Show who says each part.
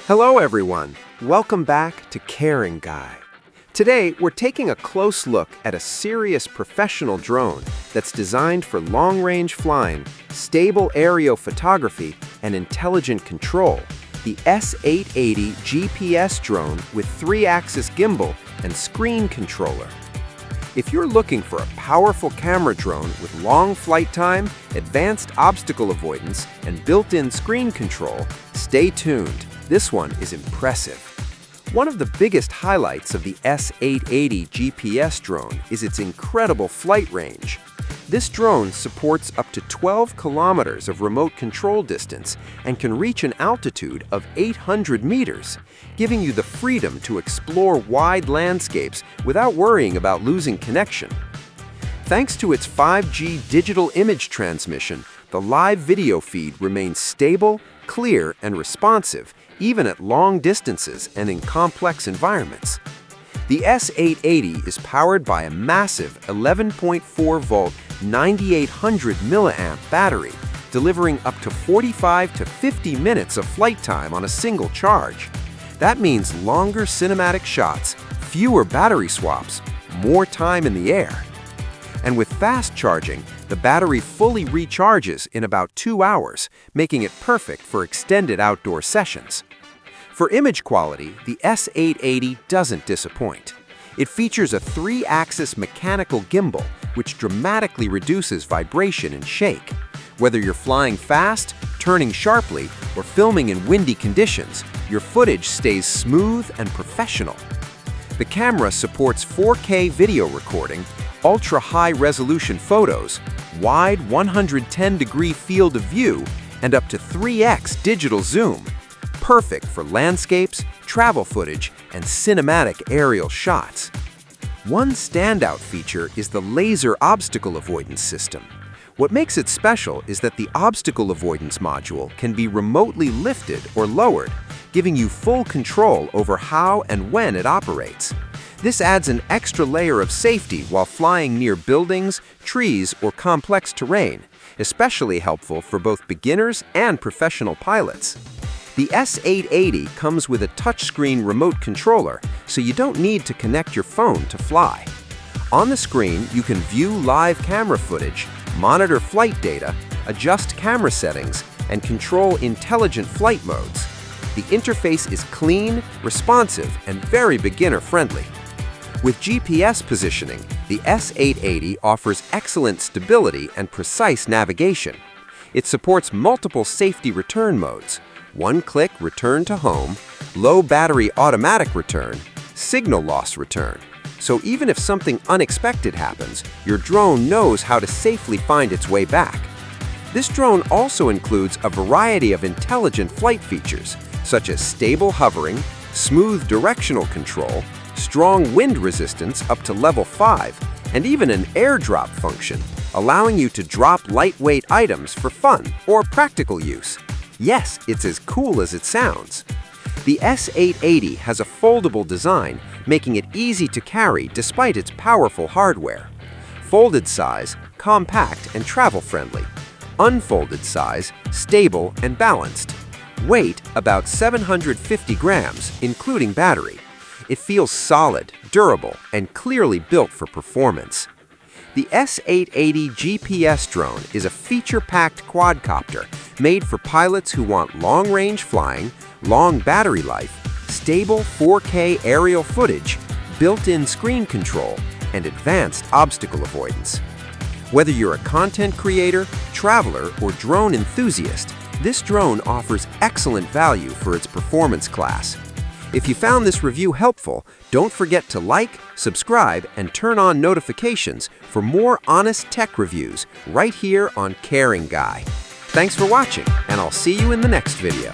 Speaker 1: Hello everyone, welcome back to Caring Guy. Today we're taking a close look at a serious professional drone that's designed for long-range flying, stable aerial photography, and intelligent control, the S880 GPS Drone with 3-axis gimbal and screen controller. If you're looking for a powerful camera drone with long flight time, advanced obstacle avoidance, and built-in screen control, stay tuned. This one is impressive. One of the biggest highlights of the S880 GPS drone is its incredible flight range. This drone supports up to 12 kilometers of remote control distance and can reach an altitude of 800 meters, giving you the freedom to explore wide landscapes without worrying about losing connection. Thanks to its 5G digital image transmission, the live video feed remains stable, clear, and responsive, even at long distances and in complex environments. The S880 is powered by a massive 11.4-volt 9800 milliamp battery, delivering up to 45 to 50 minutes of flight time on a single charge. That means longer cinematic shots, fewer battery swaps, more time in the air. And with fast charging, the battery fully recharges in about 2 hours, making it perfect for extended outdoor sessions. For image quality, the S880 doesn't disappoint. It features a 3-axis mechanical gimbal, which dramatically reduces vibration and shake. Whether you're flying fast, turning sharply, or filming in windy conditions, your footage stays smooth and professional. The camera supports 4K video recording, ultra-high-resolution photos, wide 110-degree field of view, and up to 3x digital zoom. Perfect for landscapes, travel footage, and cinematic aerial shots. One standout feature is the laser obstacle avoidance system. What makes it special is that the obstacle avoidance module can be remotely lifted or lowered, giving you full control over how and when it operates. This adds an extra layer of safety while flying near buildings, trees, or complex terrain, especially helpful for both beginners and professional pilots. The S880 comes with a touchscreen remote controller, so you don't need to connect your phone to fly. On the screen, you can view live camera footage, monitor flight data, adjust camera settings, and control intelligent flight modes. The interface is clean, responsive, and very beginner-friendly. With GPS positioning, the S880 offers excellent stability and precise navigation. It supports multiple safety return modes: one-click return to home, low battery automatic return, signal loss return. So even if something unexpected happens, your drone knows how to safely find its way back. This drone also includes a variety of intelligent flight features, such as stable hovering, smooth directional control, strong wind resistance up to level 5, and even an airdrop function, allowing you to drop lightweight items for fun or practical use. Yes, it's as cool as it sounds. The S880 has a foldable design, making it easy to carry despite its powerful hardware. Folded size, compact and travel-friendly. Unfolded size, stable and balanced. Weight, about 750 grams, including battery. It feels solid, durable, and clearly built for performance. The S880 GPS drone is a feature-packed quadcopter made for pilots who want long-range flying, long battery life, stable 4K aerial footage, built-in screen control, and advanced obstacle avoidance. Whether you're a content creator, traveler, or drone enthusiast, this drone offers excellent value for its performance class. If you found this review helpful, don't forget to like, subscribe, and turn on notifications for more honest tech reviews right here on Caring Guy. Thanks for watching, and I'll see you in the next video.